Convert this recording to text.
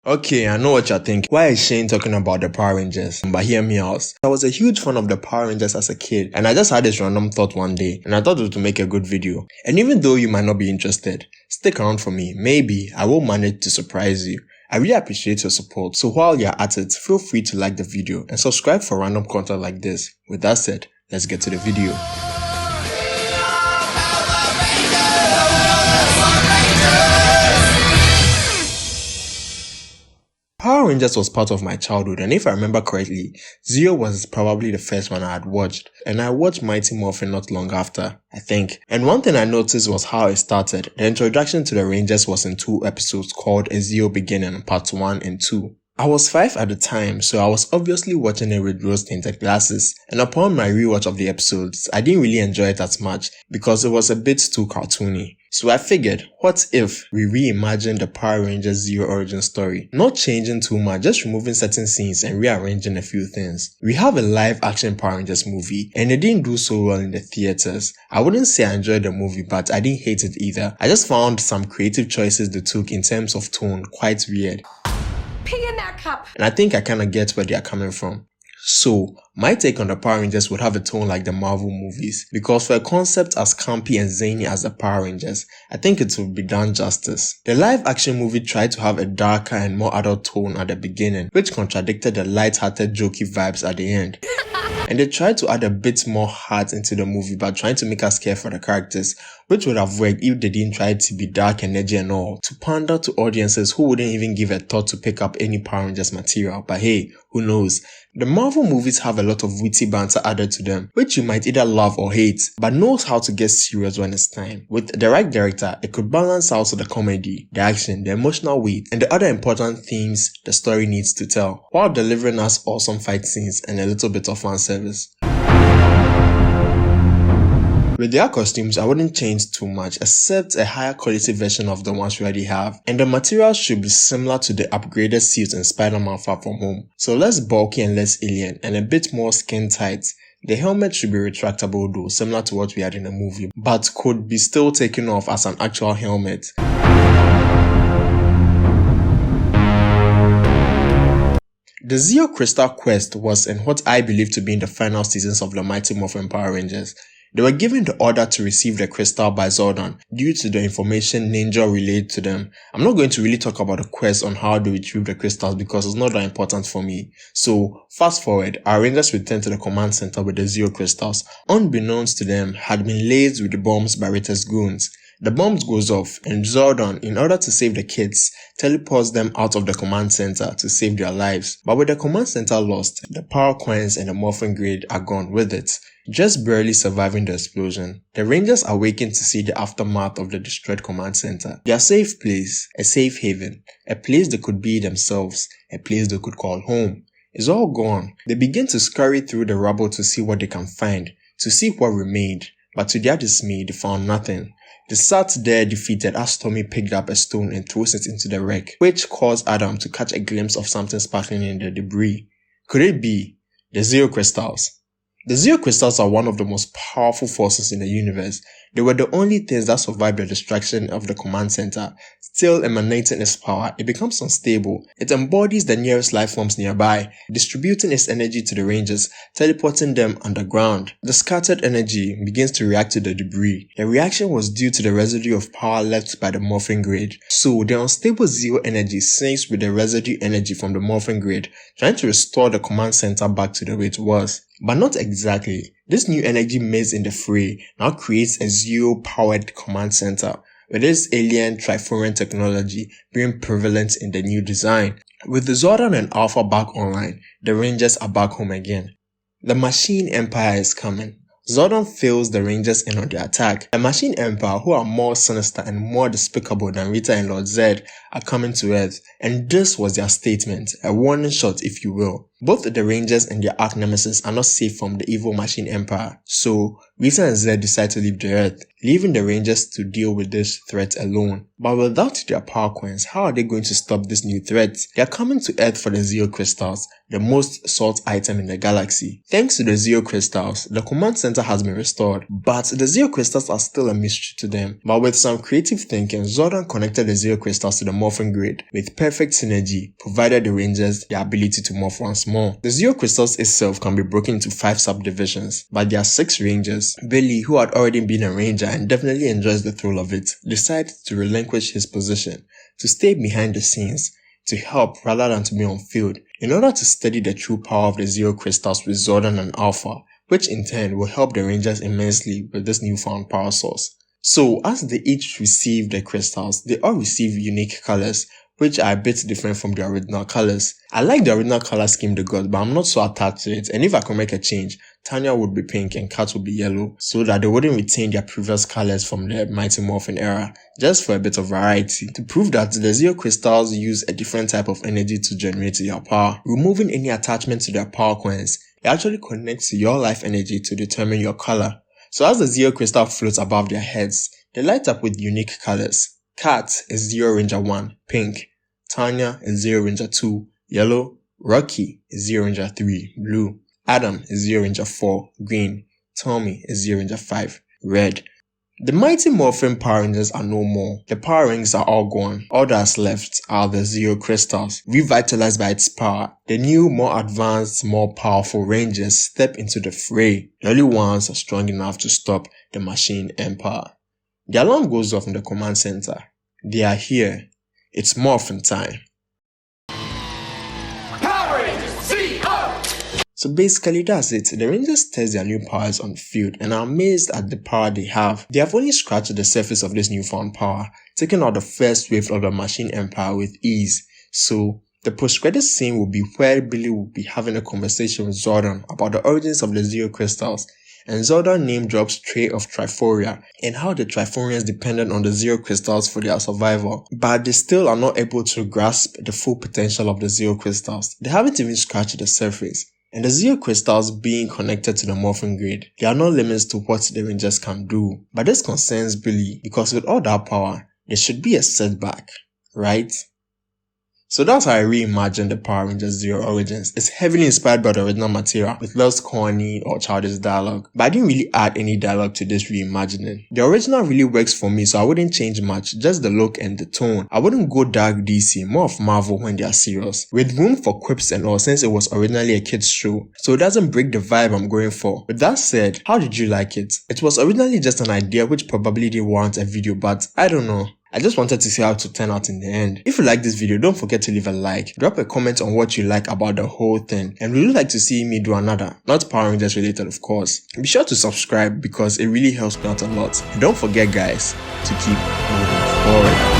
Okay, I know what you're thinking. Why is Shane talking about the Power Rangers? But hear me out. I was a huge fan of the Power Rangers as a kid, and I just had this random thought one day, and I thought it would make a good video. And even though you might not be interested, stick around for me. Maybe I will manage to surprise you. I really appreciate your support, so while you're at it, feel free to like the video and subscribe for random content like this. With that said, let's get to the video. Power Rangers was part of my childhood, and if I remember correctly, Zeo was probably the first one I had watched, and I watched Mighty Morphin not long after, I think. And one thing I noticed was how it started. The introduction to the Rangers was in 2 episodes called A Zeo Beginning Part 1 and 2. I was 5 at the time, so I was obviously watching it with rose-tinted glasses, and upon my rewatch of the episodes, I didn't really enjoy it as much because it was a bit too cartoony. So I figured, what if we reimagined the Power Rangers Zeo origin story? Not changing too much, just removing certain scenes and rearranging a few things. We have a live-action Power Rangers movie, and it didn't do so well in the theaters. I wouldn't say I enjoyed the movie, but I didn't hate it either. I just found some creative choices they took in terms of tone quite weird. Pee in that cup. And I think I kinda get where they are coming from. So, my take on the Power Rangers would have a tone like the Marvel movies, because for a concept as campy and zany as the Power Rangers, I think it would be done justice. The live-action movie tried to have a darker and more adult tone at the beginning, which contradicted the light-hearted jokey vibes at the end. And they tried to add a bit more heart into the movie by trying to make us care for the characters, which would have worked if they didn't try to be dark and edgy and all, to pander to audiences who wouldn't even give a thought to pick up any Power Rangers material. But hey, who knows? The Marvel movies have a lot of witty banter added to them, which you might either love or hate, but knows how to get serious when it's time. With the right director, it could balance out the comedy, the action, the emotional weight, and the other important themes the story needs to tell, while delivering us awesome fight scenes and a little bit of fan service. With their costumes, I wouldn't change too much, except a higher quality version of the ones we already have. And the material should be similar to the upgraded suits in Spider-Man Far From Home. So less bulky and less alien, and a bit more skin tight. The helmet should be retractable though, similar to what we had in the movie, but could be still taken off as an actual helmet. The Zeo Crystal Quest was in what I believe to be in the final seasons of the Mighty Morphin Power Rangers. They were given the order to receive the crystal by Zordon due to the information Ninja relayed to them. I'm not going to really talk about the quest on how they retrieve the crystals because it's not that important for me. So, fast forward, our Rangers returned to the command center with the Zeo crystals. Unbeknownst to them, had been laced with the bombs by Rita's goons. The bombs goes off, and Zordon, in order to save the kids, teleports them out of the command center to save their lives. But with the command center lost, the power coins and the morphin grid are gone with it, just barely surviving the explosion. The Rangers awaken to see the aftermath of the destroyed command center. Their safe place, a safe haven, a place they could be themselves, a place they could call home, is all gone. They begin to scurry through the rubble to see what they can find, to see what remained, but to their dismay, they found nothing. They sat there defeated as Tommy picked up a stone and throws it into the wreck, which caused Adam to catch a glimpse of something sparkling in the debris. Could it be the Zeo crystals? The Zeo crystals are one of the most powerful forces in the universe. They were the only things that survived the destruction of the command center. Still emanating its power, it becomes unstable. It embodies the nearest life forms nearby, distributing its energy to the Rangers, teleporting them underground. The scattered energy begins to react to the debris. The reaction was due to the residue of power left by the morphin grid. So the unstable Zeo energy syncs with the residue energy from the morphin grid, trying to restore the command center back to the way it was. But not exactly. This new energy mixed in the fray now creates a Zeo-powered command center, with its alien Triforeign technology being prevalent in the new design. With the Zordon and Alpha back online, the Rangers are back home again. The Machine Empire is coming. Zordon fills the Rangers in on the attack. The Machine Empire, who are more sinister and more despicable than Rita and Lord Zed, are coming to Earth, and this was their statement, a warning shot if you will. Both the Rangers and their arch nemesis are not safe from the evil machine empire, so Rita and Zed decide to leave the Earth, leaving the Rangers to deal with this threat alone. But without their power coins, how are they going to stop this new threat? They are coming to Earth for the Zeo crystals, the most sought item in the galaxy. Thanks to the Zeo crystals, the command center has been restored, but the Zeo crystals are still a mystery to them. But with some creative thinking, Zordon connected the Zeo crystals to the morphing grid with perfect synergy, provided the Rangers the ability to morph once more. The Zeo crystals itself can be broken into 5 subdivisions, but there are 6 Rangers. Billy, who had already been a Ranger and definitely enjoys the thrill of it, decided to relinquish his position, to stay behind the scenes, to help rather than to be on field, in order to study the true power of the Zeo crystals with Zordon and Alpha, which in turn will help the Rangers immensely with this newfound power source. So as they each receive the crystals, they all receive unique colors, which are a bit different from the original colors. I like the original color scheme they got, but I'm not so attached to it, and if I could make a change, Tanya would be pink and Kat would be yellow, so that they wouldn't retain their previous colors from the Mighty Morphin era, just for a bit of variety, to prove that the Zeo crystals use a different type of energy to generate their power. Removing any attachment to their power coins, it actually connects to your life energy to determine your color. So as the Zeo crystal floats above their heads, they light up with unique colors. Kat is Zeo Ranger 1, pink. Tanya is Zeo Ranger 2, yellow. Rocky is Zeo Ranger 3, blue. Adam is Zeo Ranger 4, green. Tommy is Zeo Ranger 5, red. The Mighty Morphin Power Rangers are no more. The Power Rings are all gone. All that's left are the Zeo crystals. Revitalized by its power, the new, more advanced, more powerful Rangers step into the fray. The only ones strong enough to stop the machine empire. The alarm goes off in the command center. They are here. It's morphin time. Power Rangers Zeo! So basically that's it. The Rangers test their new powers on the field and are amazed at the power they have. They have only scratched the surface of this newfound power, taking out the first wave of the machine empire with ease. So the post-credit scene will be where Billy will be having a conversation with Zordon about the origins of the Zeo crystals, and Zordon name drops Tray of Triphoria and how the Triforians depended on the Zeo crystals for their survival, but they still are not able to grasp the full potential of the Zeo crystals. They haven't even scratched the surface. And the Zeo crystals being connected to the morphing grid, there are no limits to what the Rangers can do. But this concerns Billy because with all that power, there should be a setback, right? So that's how I reimagined the Power Rangers Zeo origins. It's heavily inspired by the original material with less corny or childish dialogue, but I didn't really add any dialogue to this reimagining. The original really works for me, so I wouldn't change much, just the look and the tone. I wouldn't go dark DC, more of Marvel when they are serious, with room for quips and all since it was originally a kids show, so it doesn't break the vibe I'm going for. With that said, how did you like it? It was originally just an idea which probably didn't warrant a video, but I don't know. I just wanted to see how it would turn out in the end. If you like this video, don't forget to leave a like, drop a comment on what you like about the whole thing, and would you like to see me do another, not Power Rangers related of course. Be sure to subscribe because it really helps me out a lot. And don't forget guys, to keep moving forward.